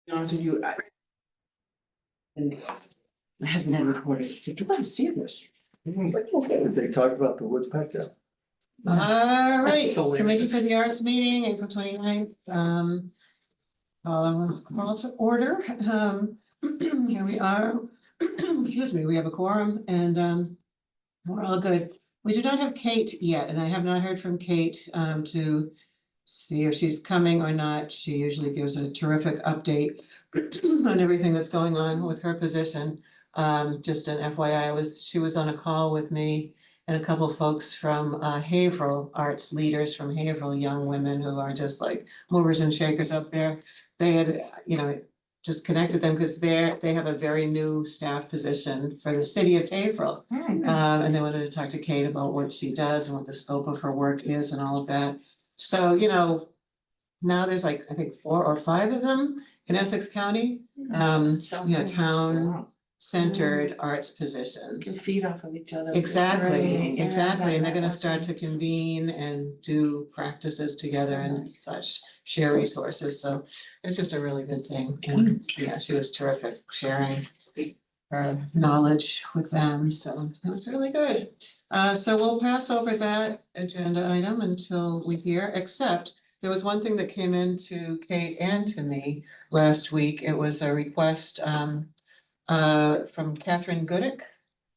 be honest with you, and it hasn't been recorded. Did you guys see this? They talked about the woodpecker. All right, That's hilarious. Committee for the Arts meeting, April 29th. Call to order. Here we are. Excuse me, we have a quorum and we're all good. We do not have Kate yet, and I have not heard from Kate to see if she's coming or not. She usually gives a terrific update on everything that's going on with her position. Just an FYI, she was on a call with me and a couple of folks from Haverhill, arts leaders from Haverhill, young women who are just like movers and shakers up there. They had, just connected them because they have a very new staff position for the city of Haverhill. And they wanted to talk to Kate about what she does and what the scope of her work is and all of that. So, now there's like, I think 4 or 5 of them in Essex County, town centered arts positions. feed off of each other. Exactly, exactly. And they're gonna start to convene and do practices together and such, share resources. So it's just a really good thing. And yeah, she was terrific sharing her knowledge with them. So it was really good. So we'll pass over that agenda item until we hear, except there was one thing that came in to Kate and to me last week. It was a request from Catherine Goodek.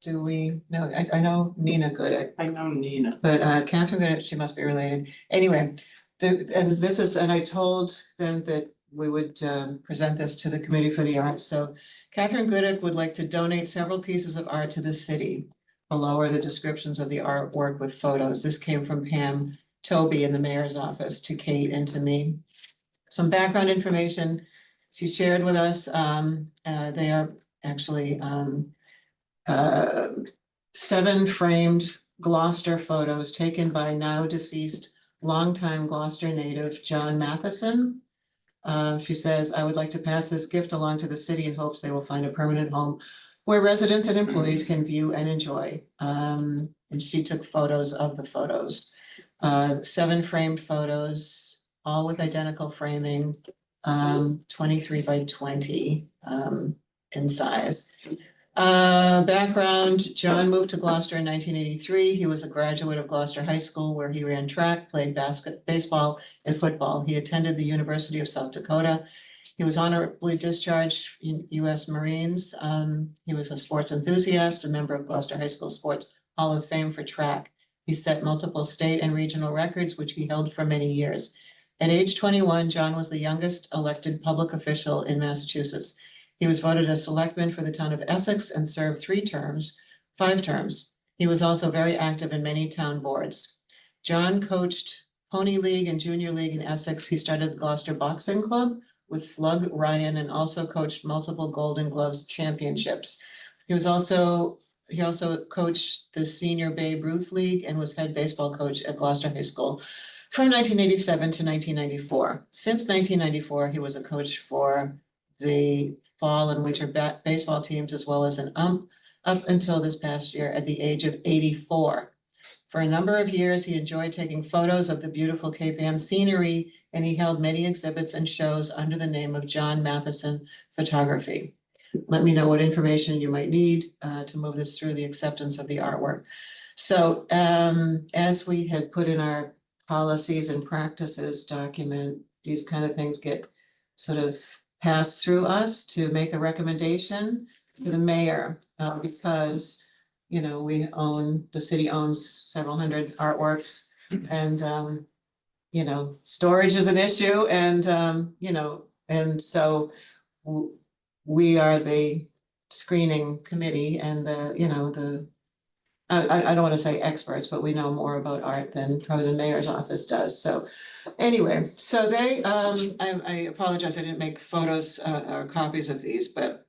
Do we know? I know Nina Goodek, I know Nina. but Catherine Goodek, she must be related. Anyway, and I told them that we would present this to the Committee for the Arts. So Catherine Goodek would like to donate several pieces of art to the city. Below are the descriptions of the artwork with photos. This came from Pam Toby in the mayor's office to Kate and to me. Some background information she shared with us. They are actually 7 framed Gloucester photos taken by now deceased longtime Gloucester native John Matheson. She says, I would like to pass this gift along to the city in hopes they will find a permanent home where residents and employees can view and enjoy. And she took photos of the photos. 7 framed photos, all with identical framing, 23 by 20 in size. Background, John moved to Gloucester in 1983. He was a graduate of Gloucester High School where he ran track, played baseball and football. He attended the University of South Dakota. He was honorably discharged in U.S. Marines. He was a sports enthusiast, a member of Gloucester High School Sports Hall of Fame for track. He set multiple state and regional records, which he held for many years. At age 21, John was the youngest elected public official in Massachusetts. He was voted a selectman for the town of Essex and served 5 terms. He was also very active in many town boards. John coached Pony League and Junior League in Essex. He started the Gloucester Boxing Club with Slug Ryan and also coached multiple Golden Gloves championships. He also coached the Senior Babe Ruth League and was head baseball coach at Gloucester High School from 1987 to 1994. Since 1994, he was a coach for the fall and winter baseball teams, as well as an ump up until this past year at the age of 84. For a number of years, he enjoyed taking photos of the beautiful Cape Ann scenery, and he held many exhibits and shows under the name of John Matheson Photography. Let me know what information you might need to move this through the acceptance of the artwork. So as we had put in our policies and practices document, these kind of things get sort of passed through us to make a recommendation to the mayor, because, the city owns several hundred artworks and, storage is an issue and, and so we are the screening committee and I don't want to say experts, but we know more about art than probably the mayor's office does. So anyway, so I apologize, I didn't make photos or copies of these, but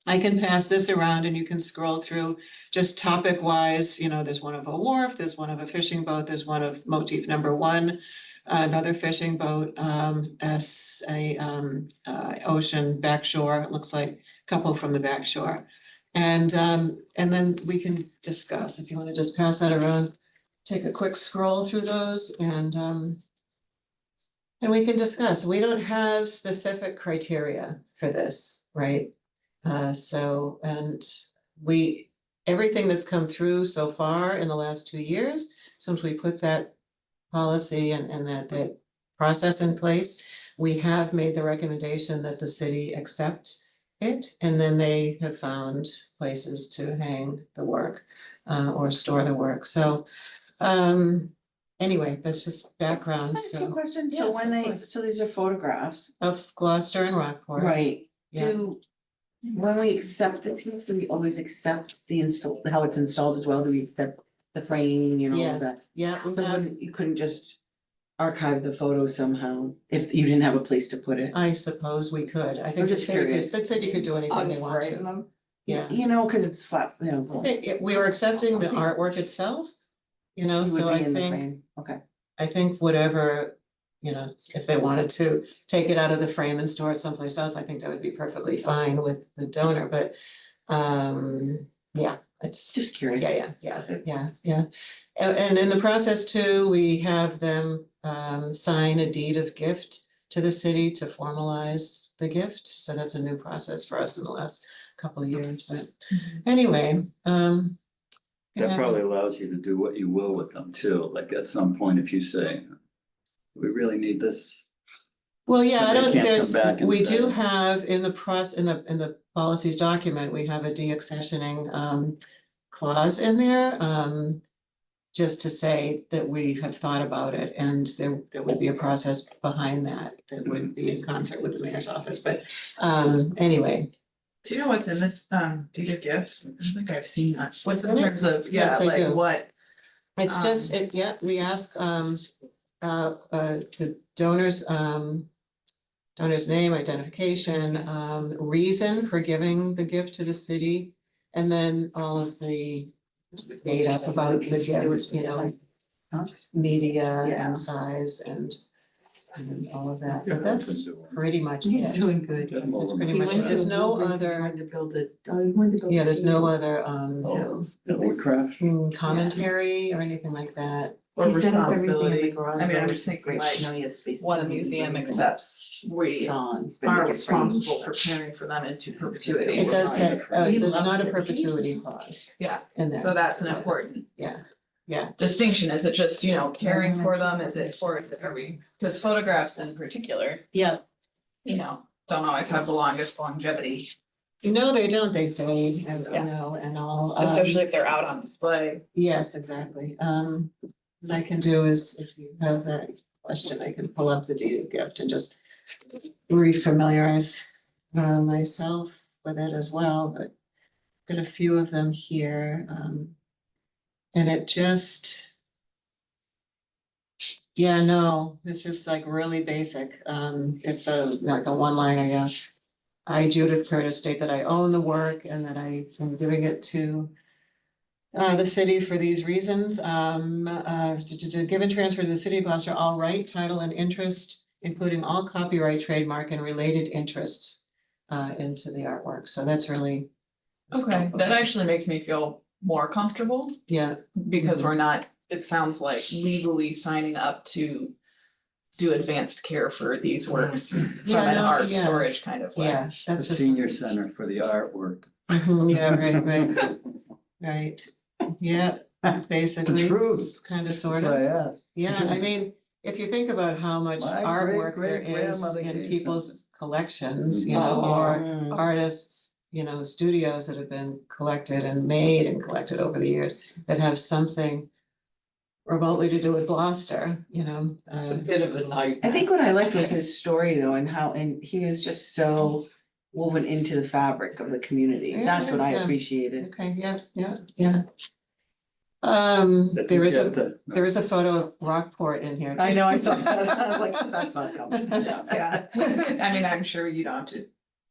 I can pass this around and you can scroll through just topic wise. There's one of a wharf, there's one of a fishing boat, there's one of motif number 1, another fishing boat, as a ocean backshore, it looks like a couple from the backshore. And then we can discuss, if you want to just pass that around, take a quick scroll through those and And we can discuss, we don't have specific criteria for this, right? So, and everything that's come through so far in the last 2 years, since we put that policy and that process in place, we have made the recommendation that the city accept it, and then they have found places to hang the work, or store the work, so, anyway, that's just background, I have a so, question, so Yes, when of they, course. so these are photographs, of Gloucester and Rockport. right? Yeah. When we accept it, do we always accept the install, how it's installed as well, do we accept the framing and all of Yes, that? yeah, we So have, you couldn't just archive the photo somehow, if you didn't have a place to put it? I suppose we could, I think the just city could, curious. the city could do anything they want to, Unframe them. yeah. You know, cause it's flat, you know. We were accepting the artwork itself, you know, you would so be I in the think, frame. Okay, I think whatever, you know, if they wanted to take it out of the frame and store it someplace else, I think that would be perfectly fine with the donor, but, yeah, it's. just curious. Yeah. And in the process too, we have them sign a deed of gift to the city to formalize the gift. So that's a new process for us in the last couple of years, but anyway, That probably allows you to do what you will with them too, like at some point, if you say, we really need this. well, yeah, I But they don't, can't come there's, back and we do say- have in the in the policies document, we have a deaccessioning clause in there, just to say that we have thought about it, and there would be a process behind that that would be in concert with the mayor's office, but, anyway. Do you know what's in this deed of gift? I don't think I've seen that. What's In in it? terms of, yeah, Yes, I like do. what, It's just, yeah, we ask, the donor's name, identification, reason for giving the gift to the city, and then all of the data about the gift, you know, media Yeah. and size and all of that, but that's pretty much He's it. doing good. That's pretty He much went it. There's to no Woodbridge, he other, wanted to build it. Oh, he wanted to build yeah, there's no a- other, Oh, Woodcraft. commentary or anything like that. or He set up everything in the responsibility? garage I mean, I'm door, just which is thinking great. like, No, he has space. when a museum accepts, we Songs. are responsible for caring for them into perpetuity. It does say, He there's loves not a it. perpetuity clause Yeah, in there. so that's an important Yeah, distinction. Is it just, you know, caring for them? Is it, or is it, are we, because photographs in particular, yeah, you know, don't always have the longest longevity, no, they don't, they fade and, you Yeah. know, and all. especially if they're out on display. Yes, exactly. What I can do is, if you have that question, I can pull up the deed of gift and just refamiliarize myself with it as well, but got a few of them here. And it just, yeah, no, it's just like really basic. It's like a one-liner, yeah. I, Judith Curtis, state that I own the work and that I am giving it to the city for these reasons, to give and transfer to the city of Gloucester all right, title and interest, including all copyright, trademark and related interests into the artwork. So that's really. Okay, that actually makes me feel more comfortable Yeah, because we're not, it sounds like legally signing up to do advanced care for these works from Yeah, an no, art yeah. storage kind of way. yeah, The that's just, senior center for the artwork. yeah, right. Yeah, basically, truth. it's kind of That's sort what of. I asked. Yeah, I mean, if you think about how much My artwork there is great-great-grandmother in gave people's collections, you know, or artists, you know, studios that have been collected and made and collected over the years that have something remotely to do with Gloucester, you know. It's a bit of a night. I think what I liked was his story though, and how, and he was just so woven into the fabric of the community. Yeah, That's what I yeah. appreciated. Okay, yeah. I think There is you a, have to- there is a photo of Rockport in here. I too. know, I saw that, I was like, that's not coming. Yeah, I mean, I'm sure you don't have to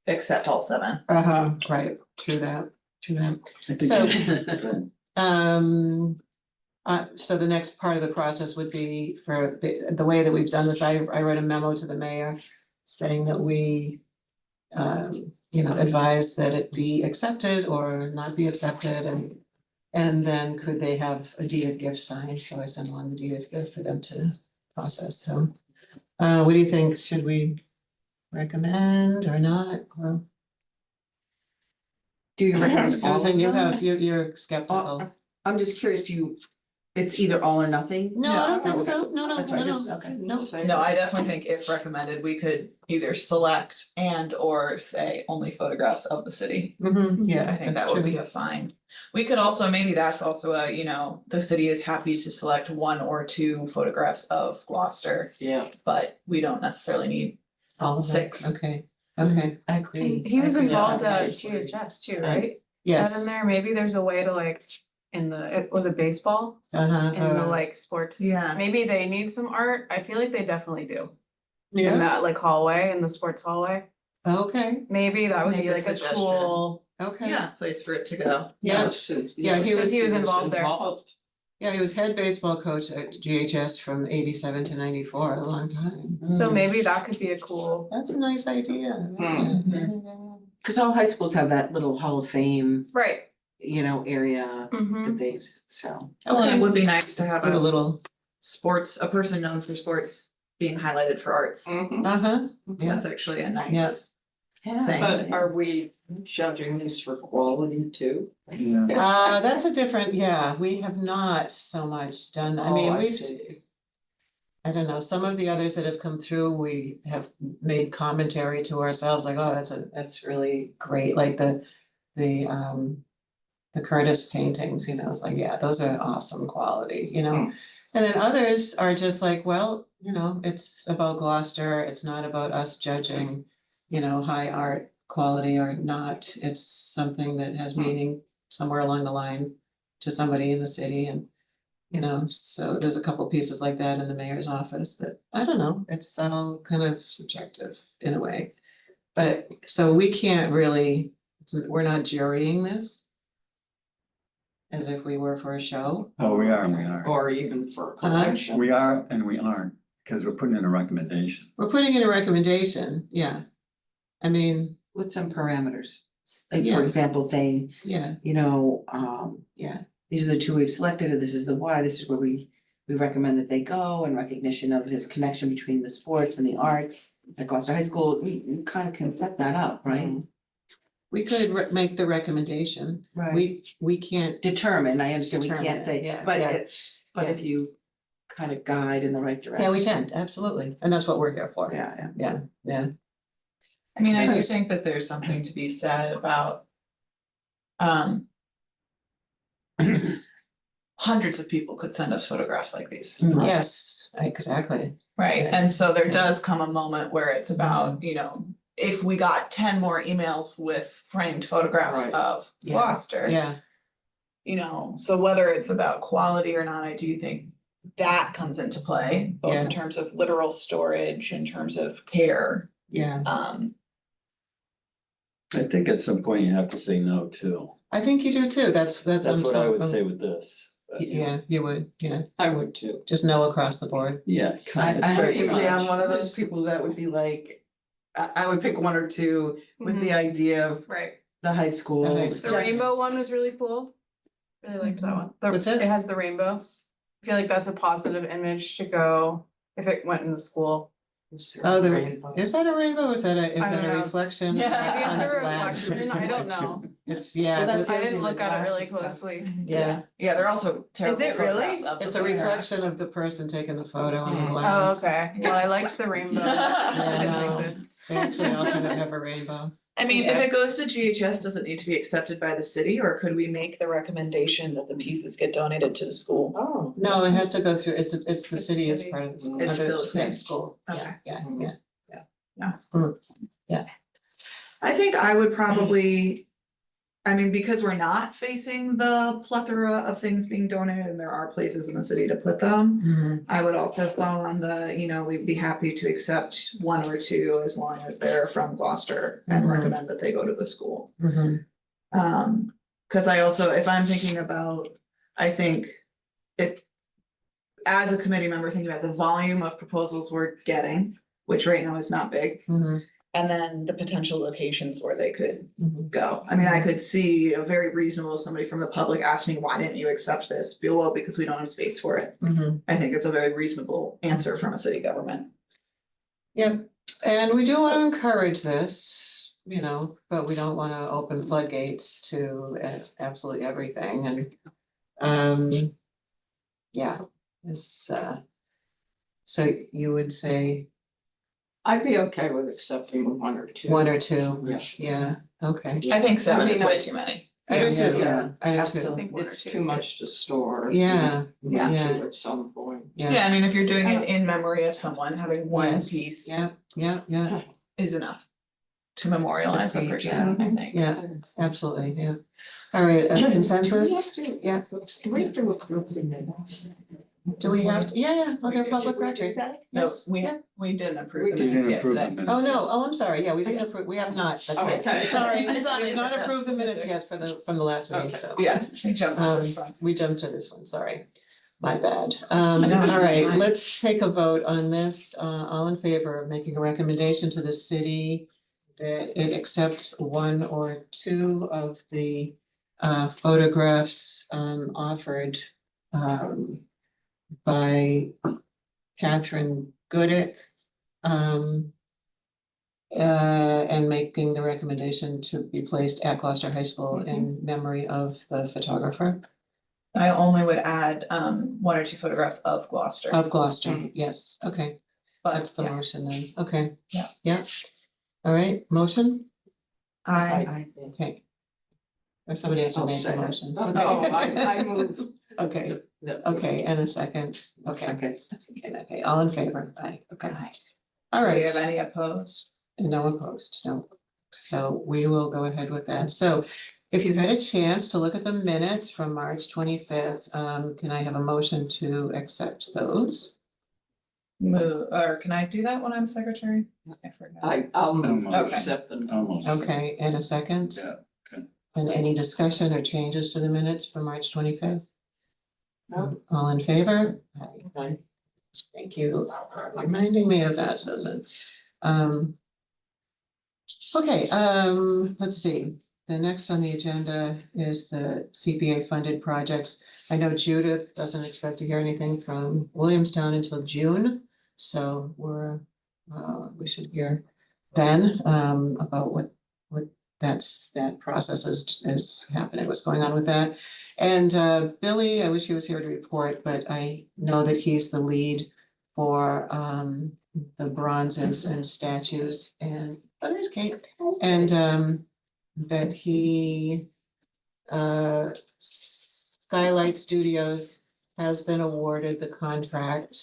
accept all seven. Right, true that. I think So- you- So the next part of the process would be for the way that we've done this, I wrote a memo to the mayor saying that we you know, advise that it be accepted or not be accepted and then could they have a deed of gift signed? So I sent along the deed of gift for them to process, so What do you think? Should we recommend or not? Or- Do you recommend all of Susan, you them? have, you're skeptical. I'm just curious, it's either all or nothing? No, I don't think Okay. so. No, That's right, just, no. okay. No. No, I definitely think if recommended, we could either select and or say only photographs of the city. Yeah, I think that's that would true. be a fine. We could also, maybe that's also a, the city is happy to select 1 or 2 photographs of Gloucester, Yeah. but we don't necessarily need. All of them. 6. Okay, okay, I agree. He was I agree. involved Yeah. at GHS too, right? Is yes. that in there? Maybe there's a way to like, was it baseball? Uh-huh. In the like sports? Yeah. Maybe they need some art. I feel like they definitely do. In Yeah, that like hallway, in the sports hallway. okay, Maybe that would Make be a like a suggestion. cool. okay. Place for it to go. Yeah, Yeah, he was- He was involved there. yeah, he was head baseball coach at GHS from 87 to 94, a long time. So maybe that could be a cool. That's a nice idea. Cause all high schools have that little Hall of Fame, Right. area Mhm. that they, so. Well, and Okay, it would be nice to have with a a little, a person known for sports being highlighted for arts. uh-huh, yeah. That's actually a Yeah. nice Yeah. thing. But are we judging these for quality too? Yeah. That's a different, yeah, we have not so much done, I mean, Oh, I we've. see. I don't know, some of the others that have come through, we have made commentary to ourselves, like, oh, that's really great, like the Curtis paintings, it's like, yeah, those are awesome quality, And then others are just like, well, it's about Gloucester, it's not about us judging, high art quality or not. It's something that has meaning somewhere along the line to somebody in the city and, so there's a couple pieces like that in the mayor's office that, I don't know, it's all kind of subjective in a way. But, so we can't really, we're not jurying this as if we were for a show. Oh, we are, and we are. Or even for Uh-huh. collection? We are and we aren't, because we're putting in a recommendation. We're putting in a recommendation, yeah. I mean, With some parameters, like Yeah. for example, saying, yeah, yeah, these are the 2 we've selected, and this is the why, this is where we recommend that they go, and recognition of his connection between the sports and the arts at Gloucester High School, we kind of can set that up, right? we could make the recommendation. We can't, Determine, I understand, we Determine can't it, say, yeah, but yeah. but if you kind of guide in the right direction. yeah, we can, absolutely, and that's what we're here for. Yeah, Yeah, I mean, I do Yes. think that there's something to be said about hundreds of people could send us photographs like these, yeah. yes, exactly, right? Yeah. And so there Yeah. does come a moment where it's about, if we got 10 more emails with framed photographs Right. of Yeah. Gloucester. yeah, So whether it's about quality or not, I do think that comes into play, both Yeah. in terms of literal storage, in terms of care. yeah. I think at some point you have to say no too. I think you do too, that's. That's what I so- would say with this. but, Yeah, you would, yeah, I would too. just no across the board. Yeah, I, kind of. I very have to say, I'm much. one of those people that would be like, I would pick 1 or 2 with the idea of Right. the high school. The high The school. just- rainbow one was really cool. Really liked that one. What's it? It has the rainbow. I feel like that's a positive image to go if it went in the school. Oh, is that a rainbow, or is that I a don't know. reflection? Yeah. Maybe on it's the a glass? reflection, I don't know. It's, yeah, Well, that's the- I the didn't other look thing, the at it really glass is tough. closely. yeah, Yeah, they're also terrible it really? photographs of it's the a photographs. reflection of the person taking the photo on the Mm. Oh, glass. okay. Well, I liked the rainbow. Yeah, It no. didn't exist. They actually all kind of have a rainbow. I mean, if Yeah. it goes to GHS, does it need to be accepted by the city, or could we make the recommendation that the pieces get donated to the school? Oh. No, it has to go through, it's the It's city as city. part of the school. It's under still the same. School, Okay. yeah. I think I would probably, because we're not facing the plethora of things being donated and there are places in the city to put them. Mhm. I would also fall on we'd be happy to accept 1 or 2 as long as they're from Gloucester and Mhm. recommend that they go to the school. Mhm. Cause I also, if I'm thinking about, I think it. As a committee member, thinking about the volume of proposals we're getting, which right now is not big. Mhm. And then the potential locations where they could Mhm. go. I mean, I could see a very reasonable, somebody from the public ask me, why didn't you accept this? Be well, because we don't have space for it. Mhm. I think it's a very reasonable answer from a city government. Yep, and we do want to encourage this, you know, but we don't want to open floodgates to absolutely everything and, yeah, it's, so you would say I'd be okay with accepting one or two. one or two? Yeah. Yeah, okay. I think 7 is way not- too many. I do Yeah, too, yeah, I do too. absolutely. It's too much to store. Yeah, Yeah. yeah. At some point. Yeah, I mean, if you're doing it in memory of someone, having one Yes, piece Yeah, yeah, is enough to memorialize the Agreed, person, I think. yeah, absolutely, yeah. All right, consensus? Yeah. Do we have to approve the minutes? Do we have, yeah, other public record? No, Yes, we, yeah. we didn't We approve the didn't minutes yet approve the today. minutes. Oh, no, I'm sorry, yeah, we didn't approve, we have not, that's right. Okay. Sorry, we It's on the have not agenda. approved the minutes yet from the last meeting, Okay. so. Yes, we jumped on this one. We jumped to this one, sorry. My bad. No, All right, fine. let's take a vote on this. All in favor of making a recommendation to the city that it accept one or two of the photographs offered by Catherine Goodick. And making the recommendation to be placed at Gloucester High School in memory of the photographer I only would add, 1 or 2 photographs of Gloucester. of Gloucester. Yes, okay, But, that's the yeah, motion then, okay. Yeah. Yeah, all right, motion, I, okay. Or somebody has to I'll make the second. motion. Oh, I move. Okay, that- okay, and a second, okay, okay, all in favor, aye, okay. All do you right. have any opposed? No opposed, no. So we will go ahead with that. So if you've had a chance to look at the minutes from March 25th, can I have a motion to accept those? Move, or can I do that when I'm secretary? I forgot. I'll move to Okay. accept them. Almost. Okay, and a second? Yeah, okay. And any discussion or changes to the minutes from March 25th? No. All in favor? Aye. Aye. Thank you for reminding me of that, Susan. Okay, let's see. The next on the agenda is the CPA funded projects. I know Judith doesn't expect to hear anything from Williamstown until June. So we should hear then about what that process is happening, what's going on with that. And Billy, I wish he was here to report, but I know that he's the lead for the bronzes and statues and, oh, there's Kate. And that he Skylight Studios has been awarded the contract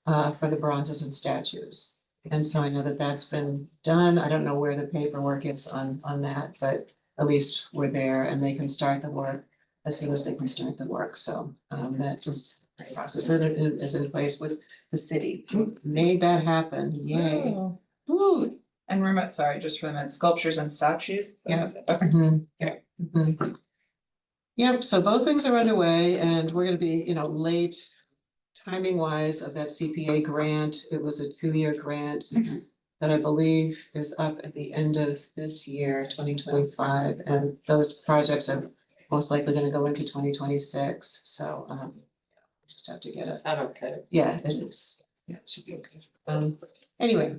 for the bronzes and statues. And so I know that that's been done. I don't know where the paperwork is on that, but at least we're there and they can start the work as soon as they can start the work. So that is process is in place with the city. Made that happen. Yay. Oh. Woo. And remember, sorry, just for the minute, sculptures and statues. Is that what you said? Okay. Mhm, yeah. Mhm. Yep, so both things are underway and we're gonna be, late timing wise of that CPA grant. It was a 2-year grant that I believe is up at the end of this year, 2025, and those projects are most likely gonna go into 2026, so just have to get Is it. that okay? Yeah, it is. Yeah, it should be okay. Anyway,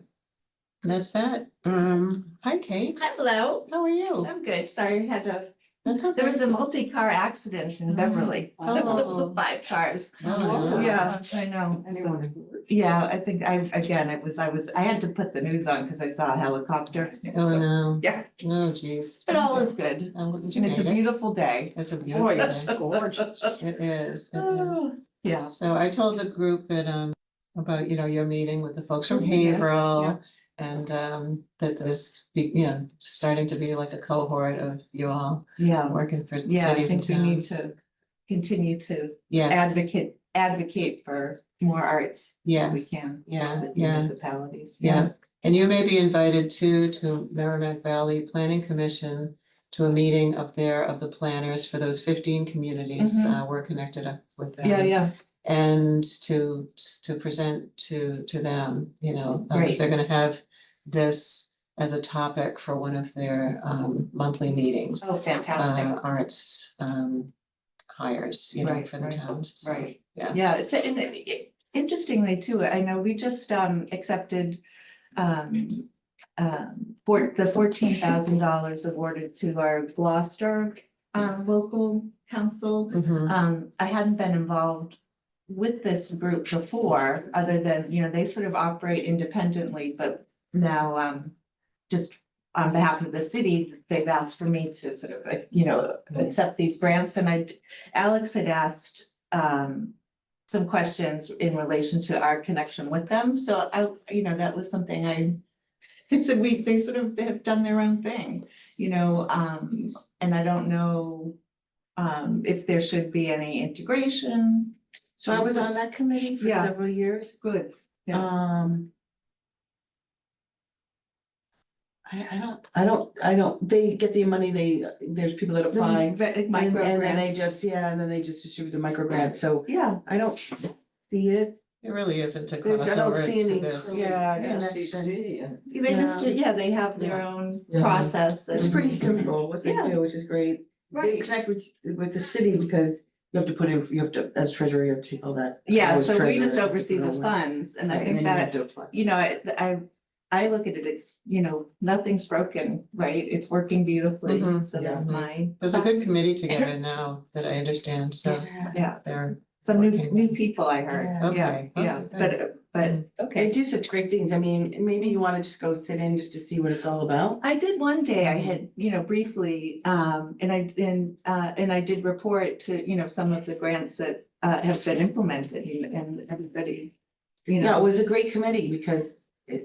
that's that. Hi, Kate. Hello, How are you? I'm good. Sorry, I had a, That's there okay. was a multi-car accident in Beverly. Oh. 5 cars. Oh, no. Yeah, I know. So, Anyone? yeah, I think I had to put the news on because I saw a helicopter. Oh, no. Yeah, No, geez. but all is good. I'm glad you And it's a made it. beautiful day. It's a beautiful Boy, it's day. gorgeous. It is, it is. Oh, yeah. So I told the group that, about, your meeting with the folks from Yes, yeah. Haverhill. And, that there's, starting to be like a cohort of you all Yeah, working for yeah, I cities and think we need towns. to continue to Yes, advocate for more arts. If we yes, can. yeah, with yeah. Municipalities. yeah. And you may be invited to Merrimack Valley Planning Commission to a meeting up there of the planners for those 15 communities. We're connected up with them. Yeah. And to present to them, because Great. they're gonna have this as a topic for one of their monthly meetings. Oh, fantastic. Arts hires, Right, for the right, towns. So, right. Yeah. Yeah, interestingly too, I know we just accepted for the $14,000 awarded to our Gloucester local council. I hadn't been involved with this group before, other than, they sort of operate independently, but now just on behalf of the city, they've asked for me to sort of, accept these grants, and Alex had asked some questions in relation to our connection with them, so that was something I said, they sort of have done their own thing, and I don't know if there should be any integration. So I was on that committee for Yeah. several years. Good. Yeah. I don't, they get the money, there's people that apply. And Micro then they grants. just distribute the micro grants, so Yeah, I don't see it. It really isn't to There's, cross I don't over see to any, this. yeah, FCC connection. and they just, they have their own process. It's and- pretty simple what they Yeah. do, which is great. They Right. connect with the city because you have to put in, as treasurer, you have to take all that. Yeah, I was so we treasurer, just you have to oversee put the all that. funds, and I Right, think then you have that, to apply. I look at it, it's, nothing's broken, right? It's working beautifully, Mhm. so that's Mhm. my. There's a good committee together now that I understand, so Yeah, they're, some new working. people I heard, Yeah. yeah, Okay, yeah, okay, but, They okay. do such great things. I mean, maybe you wanna just go sit in just to see what it's all about. I did one day, I had, briefly, and I did report to, some of the grants that have been implemented and everybody, Yeah, it was a great committee because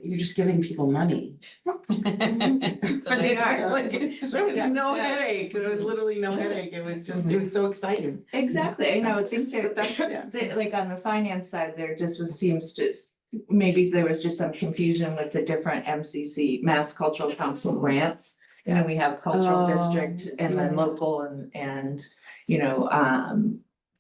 you're just giving people money. For the art. Like, there was no Yes. headache. There was literally no headache. It was so exciting. Exactly, I know, I think But that's, yeah. like on the finance side, there just seems to, maybe there was just some confusion with the different MCC, Mass Cultural Council grants. We have cultural Oh, district and then yeah. local and,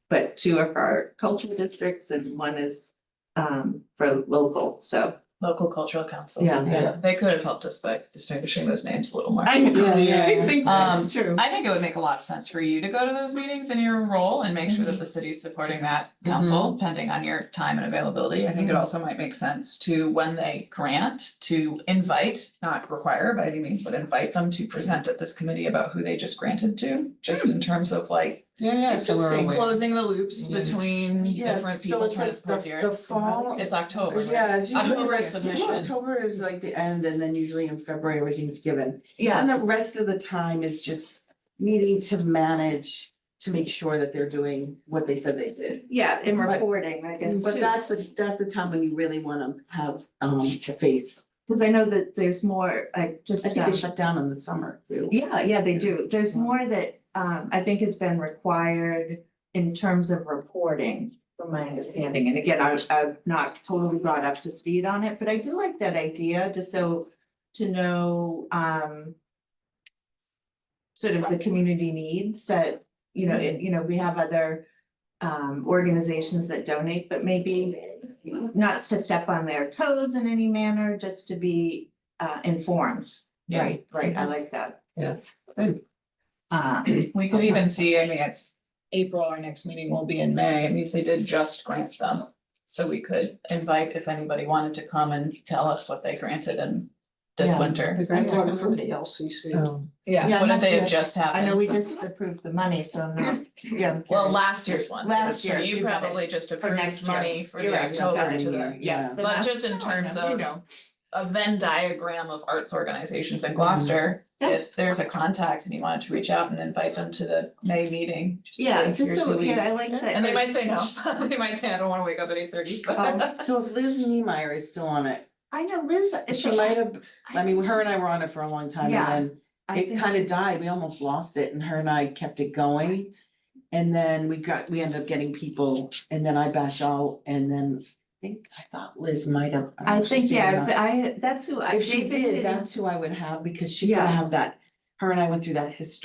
but two are for our cultural districts and one is for local, so. Local cultural council. Yeah. They could have helped us by distinguishing those names a little more. I know, Yeah, yeah. I think that's true. I think it would make a lot of sense for you to go to those meetings in your role and make sure that the city's supporting that council, depending on your time and availability. I think it also might make sense to, when they grant, to invite, not require by any means, but invite them to present at this committee about who they just granted to, just in terms of like yeah, so we're aware. closing the loops Yeah. between Yes, different so people it's trying to like support the the arts. fall. It's October, right? Yeah, it's usually October like, submission. October is like the end and then usually in February, everything's given. Yeah, And the rest of the time is just needing to manage to make sure that they're doing what they said they did. yeah, in But- reporting, I guess, But too. that's the time when you really wanna have a face. Cause I know that there's more, I think they shut down in the summer too. Yeah, they do. There's more that I think has been required in terms of reporting, from my understanding. And again, I'm not totally brought up to speed on it, but I do like that idea, just so to know sort of the community needs that, we have other organizations that donate, but maybe not to step on their toes in any manner, just to be informed. Yeah. Right, I like that. Yeah. Good. We could even see, I mean, it's April, our next meeting will be in May, it means they did just grant them. So we could invite if anybody wanted to come and tell us what they granted in this Yeah. winter. I'm talking from the LCC. Oh, Yeah, Yeah, what if not they yet. had just I know happened? we just approved the money, so I'm not, yeah. I'm Well, curious. last year's one, Last so year's, you you got it. probably just For approved next year. money for You're the right, October yeah. to the. Yeah. so But that's- just in terms you of know. a Venn diagram of arts organizations in Gloucester, Yeah. if there's a contact and you wanted to reach out and invite them to the May meeting. just to Yeah, say, just "Here's so, who we-" yeah, I like that. And they might say no, they might say, I don't wanna wake up at 8:30. So if Liz Niemeyer is still on it, I know Liz. she might have, I mean, her and I were on it for a long time Yeah, and I then it think kind she- of died. We almost lost it and her and I kept it going. And then we ended up getting people and then I backed out and then I thought Liz might have. don't know I if she's think, still yeah, on. but that's who I. If she David did, didn't- that's who I would have because she's gonna Yeah. have that, her and I went through that she's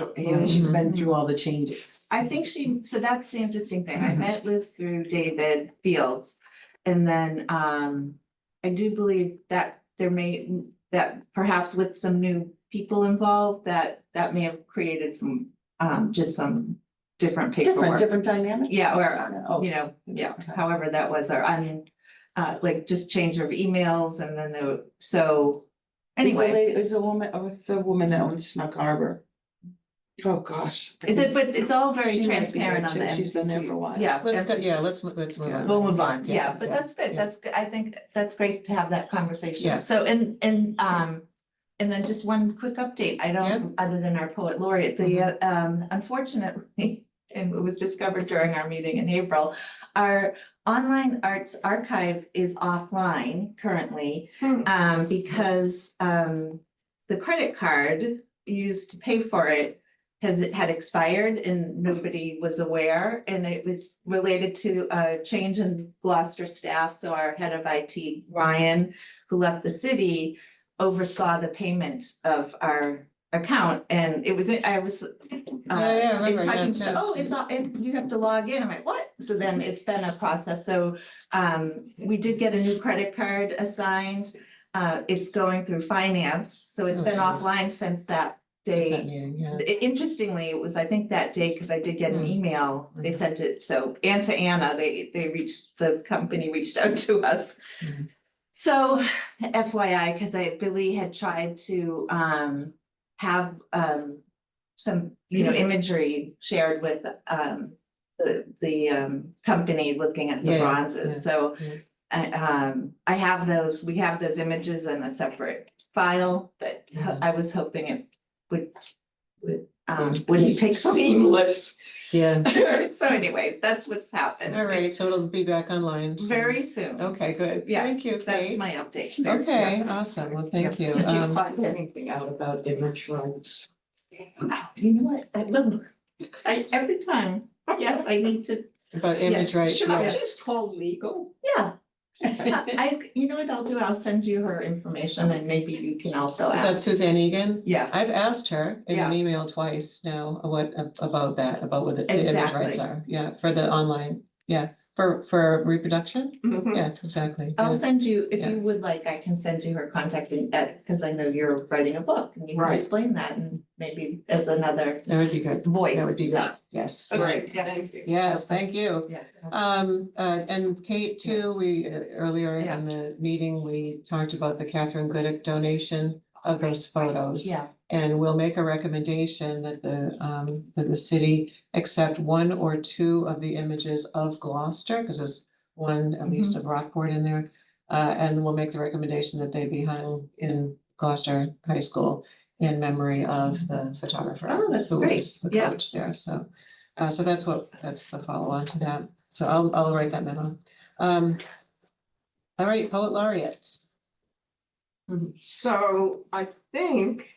been through all the changes. I think so that's the interesting thing. I met Liz through David Fields. And then I do believe that that perhaps with some new people involved, that may have created some just some different paperwork. Different dynamic? Yeah, or, Oh. however that was, or like just change of emails and then so. Anyway, Anyway, is a woman, oh, it's a woman that owns Snug Harbor. Oh, gosh. but it's all very She might be there transparent on the too. She's been there MCC. for a while. Yeah. Let's go, MCC. yeah, let's move on. We'll move on, yeah, but yeah, that's good, yeah. that's good, I think that's great to have that conversation. Yeah. So, and then just one quick update, I don't, other than our poet laureate, the, unfortunately, and it was discovered during our meeting in April, our online arts archive is offline currently, because, the credit card used to pay for it because it had expired and nobody was aware, and it was related to a change in Gloucester staff, so our head of IT, Ryan, who left the city, oversaw the payment of our account, and it was, I was. I remember, talking to, yeah. oh, it's all, you have to log in, I'm like, what? So then it's been a process, so we did get a new credit card assigned. It's going through finance, so it's Oh, been geez. offline since that Since that day. meeting, yeah. Interestingly, it was, I think, that day, because I did get an email, they sent it, so, and to Anna, the company reached out to us. Mhm. So FYI, because Billy had tried to have some, imagery shared with the company looking at the Yeah, bronzes, yeah, so. yeah. I have those, we have those images in a separate file, but I was hoping it wouldn't take so. Seamless. Yeah, So anyway, that's what's happened. all right, so it'll be back online soon. Very soon. Okay, good, Yeah, thank you, That's Kate. my update. Okay, awesome, well, thank you. Did you find anything out about image rights? Oh, you know what, I will, every time, yes, I need to, About image Yes, rights, Should I yes. just call legal? yeah. You know what I'll do, I'll send you her information and maybe you can also Is that ask. Suzanne Egan? Yeah, I've asked her in an Yeah. email twice now, about that, about what the image rights Exactly. are, yeah, for the online, yeah, for reproduction, Mhm. yeah, exactly. I'll yeah. send you, if Yeah. you would like, I can send you her contact because I know you're writing a book and you can Right. explain that and maybe as another That would be good, voice. that would be good, yes. Okay, yeah. Thank you. Yes, thank you. Yeah. And Kate too, we, earlier Yeah. in the meeting, we talked about the Catherine Gooddick donation of those photos. Yeah, And we'll make a recommendation that the city accept one or two of the images of Gloucester, because there's one at least of Rockport in there. And we'll make the recommendation that they be hung in Gloucester High School in memory of the photographer. Oh, that's who great. was the Yeah. coach there, so. So that's the follow on to that, so I'll write that memo. All right, poet laureate. So I think,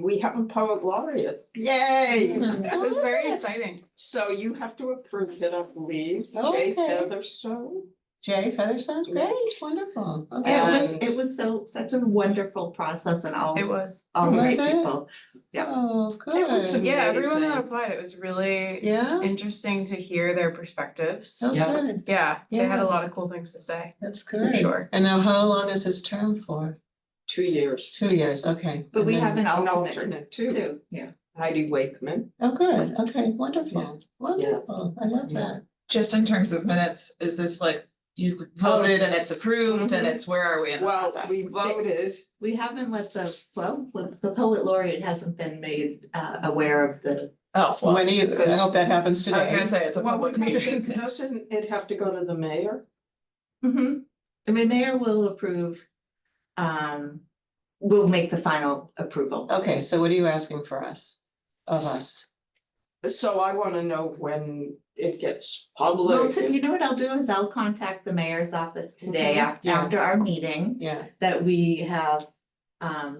we have a poet laureate. Yay! It was very Good. exciting. So you have to approve it, I believe. Okay. Jay Featherstone. Jay Featherstone, Yeah. great, wonderful, okay. Yeah, And- it was such a wonderful process and all It was. great Was it? people. Yeah. Oh, It was good, Yeah, everyone that Amazing. applied, it was really yeah, interesting to hear their perspectives. so Yeah. good, Yeah, they had Yeah. a lot of cool things to say. that's For good. sure. And now how long is his term for? 2 years. 2 years, okay. But And we then- have an An alternate alternate too, too, yeah. Heidi Wakeman. Oh, good, okay, wonderful, wonderful, I love that. Just in terms of minutes, is this like you voted and it's approved and it's, where are we in the Well, process? we voted, We haven't let the poet laureate hasn't been made aware of the. Oh, well, When do you, I hope that happens I was gonna today. say, it's a well, public meeting. doesn't it have to go to the mayor? The mayor will approve, will make the final approval. Okay, so what are you asking for us, of us? So I wanna know when it gets Well, public. you know what I'll do is I'll contact the mayor's office today Yeah. after our meeting Yeah, that we have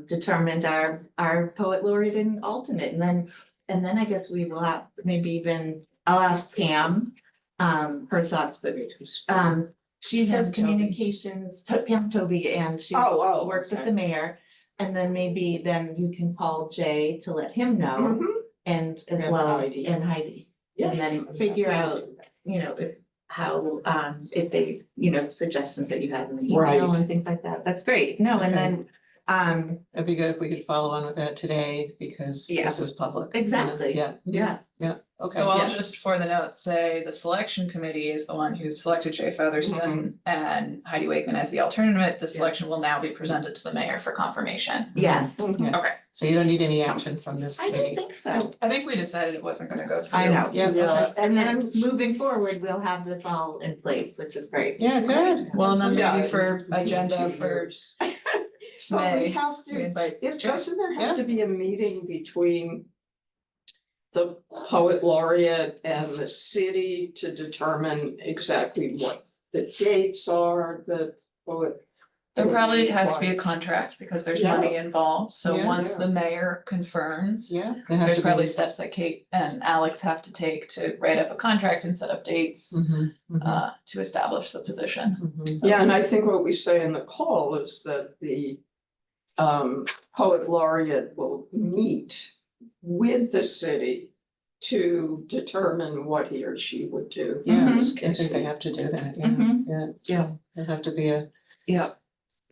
determined our poet laureate and alternate, and then I guess we will have, maybe even, I'll ask Pam her thoughts, but she has Pam Toby. communications, Pam Toby, and she Oh, works with okay. the mayor. And then maybe then you can call Jay to let him know, Mhm. and as And well, Heidi. and Heidi. Yes. then I'm figure happy to out, do that. if they, suggestions that you had in the Right. email and things like that, that's great, no, and then, it'd be good if we could follow on with that today, because Yeah. this is public. you know? Exactly. Yeah. yeah. Okay, So I'll yeah. just for the notes say the selection committee is the one who selected Jay Featherston and Heidi Wakeman as the alternative. The selection will now be presented to the mayor for confirmation. Yes, Yeah. Okay, So you don't need any action from this I don't committee. think so. I think we decided it wasn't gonna go through. I know. Yeah, okay. Yeah. And then moving forward, we'll have this all in place, which is great. Yeah, good. Well, and then Yeah, maybe for it'll be agenda 2 for years. But we May, have we to, invite Jay. doesn't there Yeah. have to be a meeting between the poet laureate and the city to determine exactly what the dates are that poet? There probably has to be a contract because there's Yeah. money involved, so Yeah. once the mayor confirms. Yeah. they have There's to be- probably steps that Kate and Alex have to take to write up a contract and set up dates Mhm, mhm, to establish the position. mhm. Yeah, and I think what we say in the call is that the poet laureate will meet with the city to determine what he or she would do. Yeah, in this I think case. they have to do that, yeah, Mhm. yeah. Yeah. So There'll have to be a. Yeah.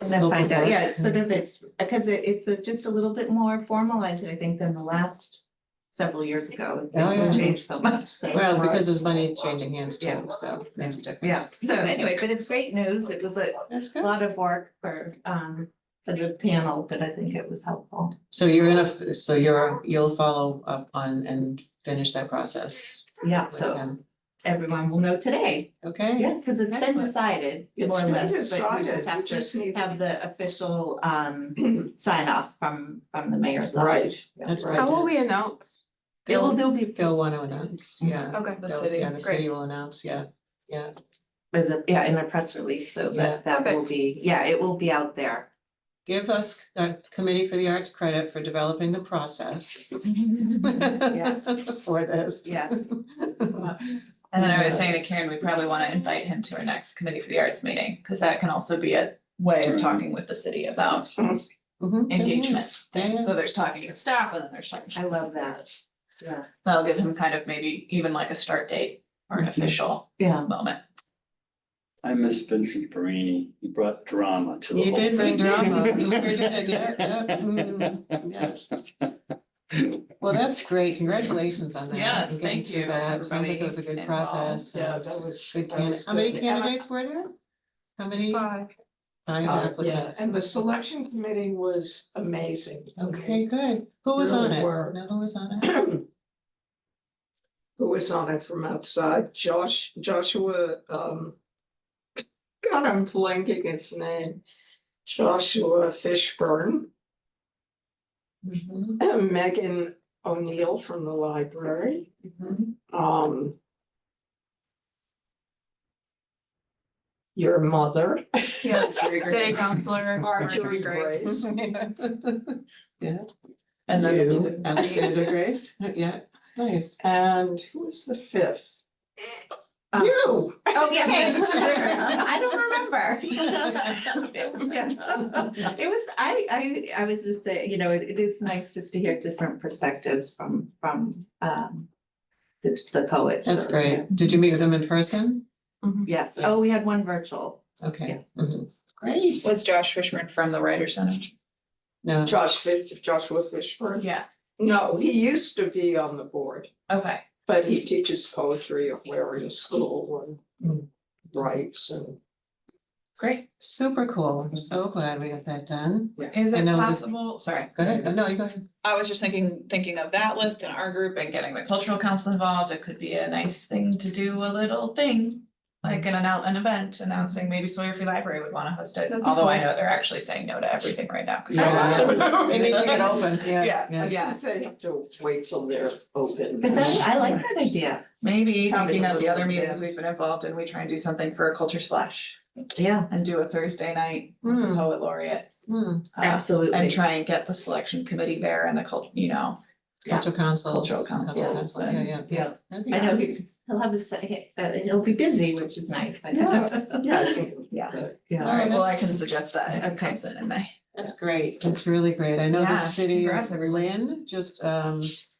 And then Scope of find out, work. yeah, it's sort of, it's, because it's just a little bit more formalized, I think, than the last several years ago. Oh, Things yeah. have changed so much, so. Well, because there's money changing hands Yeah. too, so that's a difference. Yeah, so anyway, but it's great news. It was a That's good. lot of work for the panel, but I think it was helpful. So you'll follow up on and finish that process Yeah, with so them, everyone will know today. okay? Yeah, because it's been Excellent. decided, It's more or been less, but we decided. just We have just to need- have the official sign off from the mayor's Right. office. That's Right. How good. will we announce? They'll be They'll want to announce, yeah. Okay. The They'll- city. Yeah, the city will announce, yeah, yeah. as a, yeah, in a press release, so Yeah. that will be, yeah, it will be out there. Give us the Committee for the Arts credit for developing the process. Yes. For this. Yes. And then I was saying to Karen, we probably wanna invite him to our next Committee for the Arts meeting, cause that can also be a way of talking with the city about. Mhm, Engagement. yeah, yeah. So there's talking to staff and then there's talking. I love that. Yeah. That'll give him kind of maybe even like a start date or an official Yeah. moment. I miss Vincent Perini. He brought drama to the You whole did bring thing. drama. You sure did, yeah, yeah, Well, that's great. Congratulations on that. Yes, and getting thank through you, that. Sounds like it was a good everybody process. involved. Yeah, and that was- good that was How many good. And I- candidates were there? How many? 5. Five Yeah, applicants. and the selection committee was amazing. Okay, good. Who was on Really it? were. No, who was on it? Who was on it from outside? Joshua, God, I'm blanking his name. Joshua Fishburne, Mhm, Megan O'Neill from the library. mhm. Your mother. Yes, city councilor Marjorie Grace. Yeah, And then the You. two- Alexander Grace, yeah, nice. And who was the fifth? Um, You. Okay, I don't remember. It was, I was just saying, you know, it is nice just to hear different perspectives from the poets. That's so, great. Did you meet with them in person? Yes, oh, we had one virtual. Okay, mhm. Great. Was Josh Fishburne from the Writers Center? No, Joshua Fishburne. Yeah, No, he used to be on the board, okay. but he teaches poetry at Ware School and writes and. Great. super cool. I'm so glad we got that done. Is I it know this- possible, sorry, Go ahead. No, you go ahead. I was just thinking of that list in our group and getting the cultural council involved, it could be a nice thing to do a little thing. Like an event announcing maybe Sawyer Free Library would wanna host it, That'd be although I cool. know they're actually saying no to everything right now. 'cause they Yeah. want to move. It needs to get opened, yeah. Yeah, yeah, They have to wait till they're open. But that, I like that idea. maybe Having thinking a of the other little meetings event. we've been involved in, we try and do something for a culture splash. Yeah, And do a Thursday night with the Hmm. poet laureate. Hmm, absolutely. And try and get the selection committee there and the culture, yeah. Cultural councils. Cultural councils Yeah, and- yeah. Yeah, That'd be I know good. he'll have he'll be busy, which is nice. but- Yeah, I think. Yeah. All Yeah, right, Well, I that's- can suggest that if it Okay. comes in May. That's great. That's really great. I know the Yeah, city congrats, of everyone. Lynn just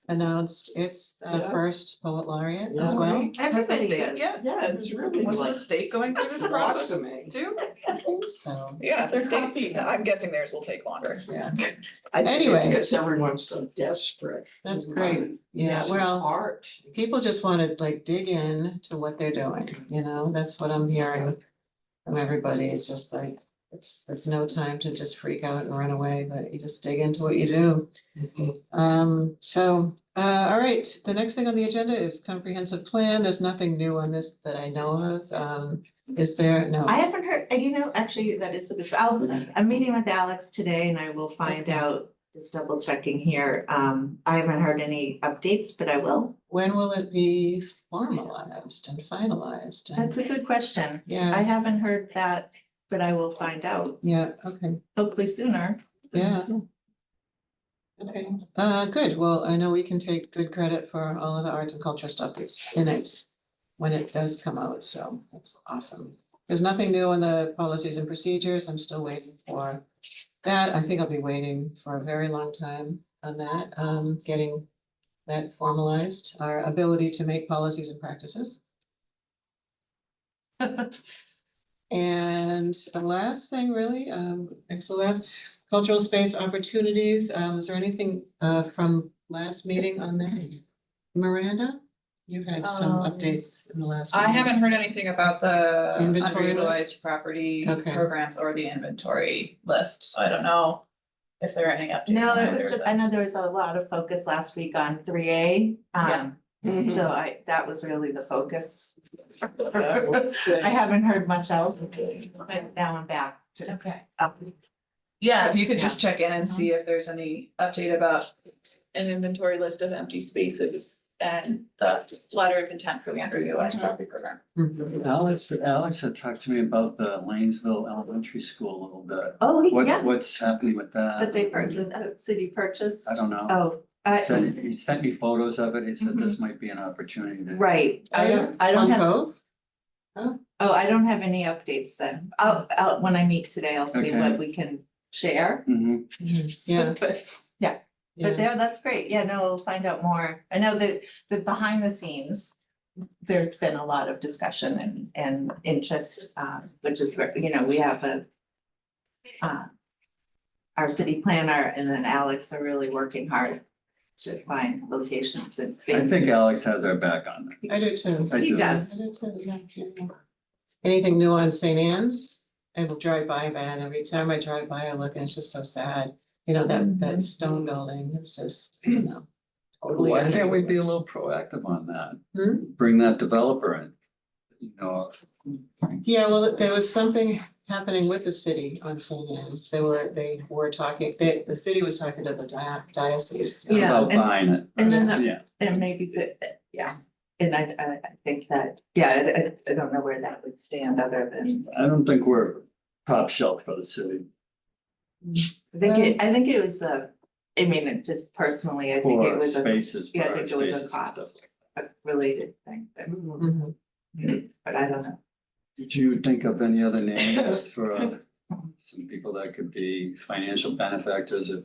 announced its Yeah. first poet laureate Yeah. as well. Has the Everybody state does. yet? Yeah, it's really Wasn't like the state going through this process blossoming. too? I think so, Yeah, the They're state, copying. I'm guessing theirs will take longer. yeah, I think it's Anyway. because everyone's so desperate. that's to great. learn Yeah, some well, Art. people just want to like dig in to what they're doing, you know, that's what I'm hearing from everybody. It's just like, there's no time to just freak out and run away, but you just dig into what you do. All right, the next thing on the agenda is comprehensive plan. There's nothing new on this that I know of. Is there? No. I haven't heard, actually, that is a good, I'm meeting with Alex today and I will find Okay. out, just double checking here. I haven't heard any updates, but I will. When will it be formalized and finalized? And- That's a good question. I Yeah, haven't heard that, but I will find out, yeah, okay, hopefully sooner. yeah. Okay, good. Well, I know we can take good credit for all of the arts and culture stuff that's in it when it does come out, so that's awesome. There's nothing new on the policies and procedures. I'm still waiting for that. I think I'll be waiting for a very long time on that, getting that formalized, our ability to make policies and practices. And the last thing really, next to last, cultural space opportunities, is there anything from last meeting on that? Miranda, you had some updates in the last. I meeting. haven't heard anything about the Inventory list? underutilized property Okay. programs or the inventory list, so I don't know if there are any updates. No, on it either was of just, I know those. there was a lot of focus last week on 3A. Yeah. So that was really the focus. Let's I see. haven't heard much else, but now I'm back to Okay. up. Yeah, if you could just check in and see if there's any update about an inventory list of empty spaces and the letter of intent for the underutilized property program. Mhm. Alex had talked to me about the Lanesville Elementary School a little bit. Oh, yeah, What's happening with that that? they purchased, city purchased. I don't know. Oh, He sent me photos of it. He said this might be an opportunity to. right. I don't Plum have, Cove? oh, I don't have any updates then. When I meet today, I'll see Okay. what we can share. Mhm. Yeah. But Yeah. that's great. Yeah, no, we'll find out more. I know that behind the scenes, there's been a lot of discussion and interest, which is great. We have our city planner and then Alex are really working hard to find locations and I space. think Alex has our back on that. I do too. I He do. does. I do too, yeah. Anything new on St. Anne's? I will drive by that. Every time I drive by, I look and it's just so sad. That stone building is just, totally. Why can't we be a underutilized. little proactive on that? Hmm? Bring that developer in. Yeah, well, there was something happening with the city on St. Anne's. They were talking, the city was talking to the diocese. Yeah, About and- buying it. And then, Yeah, and maybe, yeah, and I think that, yeah, I don't know where that would stand other than, I don't think we're top shelf for the city I think it was, just personally, I think it for was a spaces, for yeah, I our think it was a spaces and cost. stuff. related thing, Mhm. but I don't know. Did you think of any other names for some people that could be financial benefactors if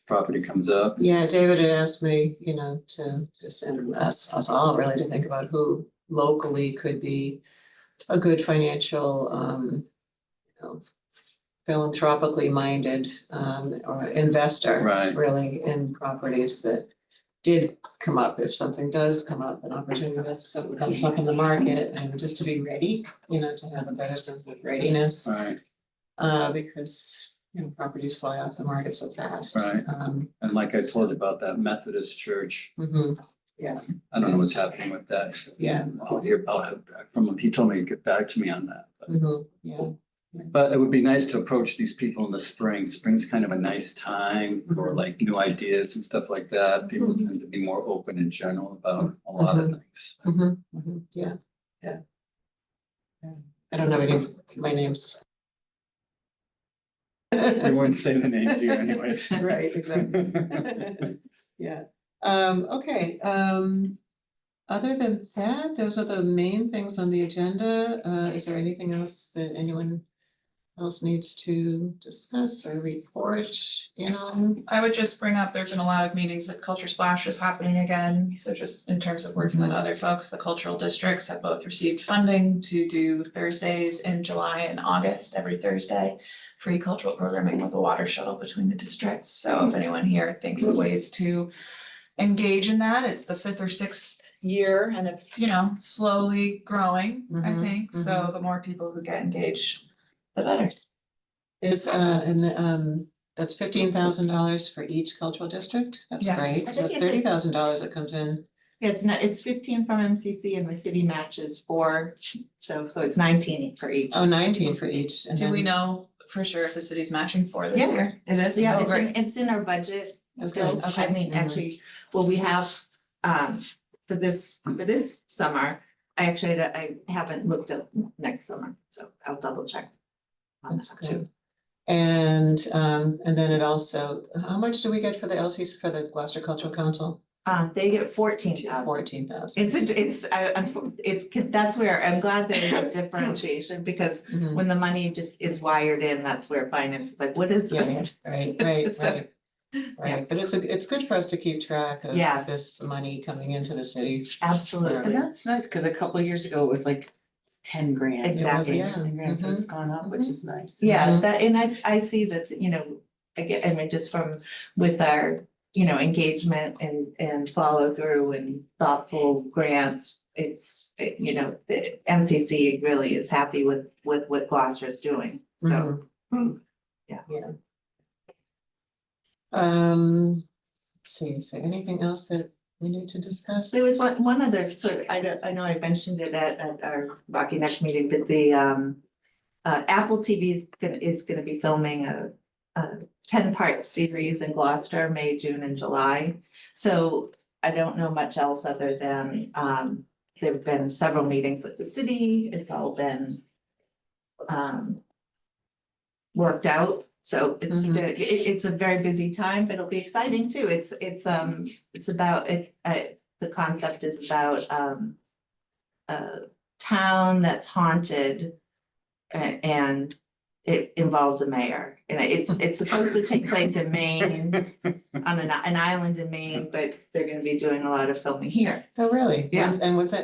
property comes up? Yeah, David had asked me, to just, and us all really to think about who locally could be a good financial, philanthropically minded, or investor. Right. Really in properties that did come up, if something does come up, an opportunity comes up in the market, and just to be ready, to have a better sense of readiness. Right, Because, properties fly off the market so fast. Right. and like I told you about that Methodist church, Mhm. I don't know what's happening with that. Yeah. I'll have back from him. He told me to get back to me on that. Yeah. But it would be nice to approach these people in the spring. Spring's kind of a nice time for like new ideas and stuff like that. People tend to be more open in general about a lot of things. Yeah. I don't know any, my names. We wouldn't say the names here anyways. Right, exactly. Yeah, okay, other than that, those are the main things on the agenda. Is there anything else that anyone else needs to discuss or report in on? I would just bring up, there've been a lot of meetings at Culture Splash is happening again, so just in terms of working with other folks, the cultural districts have both received funding to do Thursdays in July and August, every Thursday. Free cultural programming with a water shuttle between the districts, so if anyone here thinks of ways to engage in that, it's the 5th or 6th year and it's, slowly growing, I Mhm, think, so mhm. the more people who get engaged, the better. Is, that's $15,000 for each cultural district? That's Yes. great. I So it's think it's- $30,000 that comes in. It's not, it's 15 from MCC and the city matches 4, so it's 19 for each. Oh, 19 for each. And Do we then- know for sure if the city's matching for this Yeah. year? It is? Yeah, Oh, great. it's in our budget Okay, still. I okay. mean, Mhm. actually, well, we have, for this summer, I haven't looked at next summer, so I'll double check. on That's that too. good. And then it also, how much do we get for the LCs, for the Gloucester Cultural Council? They get 14,000. 14,000. That's where, I'm glad there's a differentiation, because Mhm. when the money just is wired in, that's where finance is like, what is Yeah, this? right, So, right. Right, but it's good for us to keep track of Yes. this money coming into the city. Absolutely. And that's nice, because a couple of years ago, it was like 10 grand. Exactly. Yeah. 10 grand, so it's gone up, which is nice. Yeah, Mhm. that, and I see that, I mean, just from, with our, engagement and follow through and thoughtful grants. The MCC really is happy with what Gloucester's doing, so. Let's see, is there anything else that we need to discuss? There was one other, so I know I mentioned it at our Rocky Neck meeting, but the Apple TV is gonna be filming a 10-part series in Gloucester, May, June, and July. So I don't know much else other than there've been several meetings with the city. It's all been worked out. So Mhm. it's a very busy time, but it'll be exciting too. It's about it. The concept is about a town that's haunted, and it involves a mayor. And it's supposed to take place in Maine, on an island in Maine, but they're gonna be doing a lot of filming here. Oh, really? Yeah.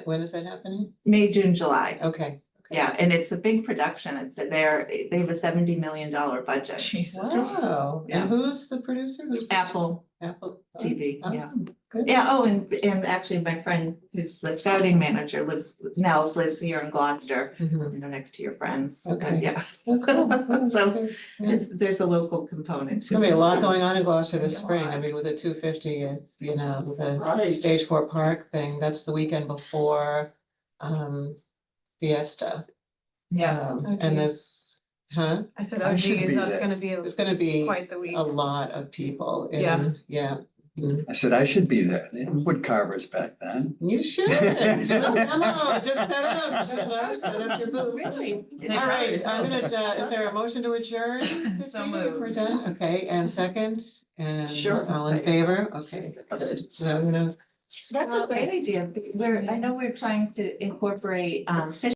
When is that happening? May, June, July. Okay. Yeah, and it's a big production. They have a $70 million budget. Jesus. Wow, Yeah. and who's the producer? Who's Apple Apple? TV, yeah. Awesome, good. Yeah, oh, and actually my friend who's the scouting manager Nels lives here in Gloucester, Mhm. next to your friends. Okay. Yeah, Oh, cool. So, Okay, yeah. there's a local component. It's gonna be a lot going on in Gloucester this Yeah. spring. I mean, with the 250 and, with the Right. Stage 4 Park thing, that's the weekend before Fiesta. Yeah. And this, huh? I said, I oh should geez, be that's there. gonna be It's gonna be quite the week. a lot of people. Yeah. And, yeah. I said I should be there. They had wood carvers back then. You should. Come on, just set up your booth. Really? All right, I'm gonna, is there a motion to adjourn? this So meeting if We're moved. done, okay, and second, and Sure. all in favor, okay, good, so I'm gonna. That's a great idea. I know we're trying to incorporate, fish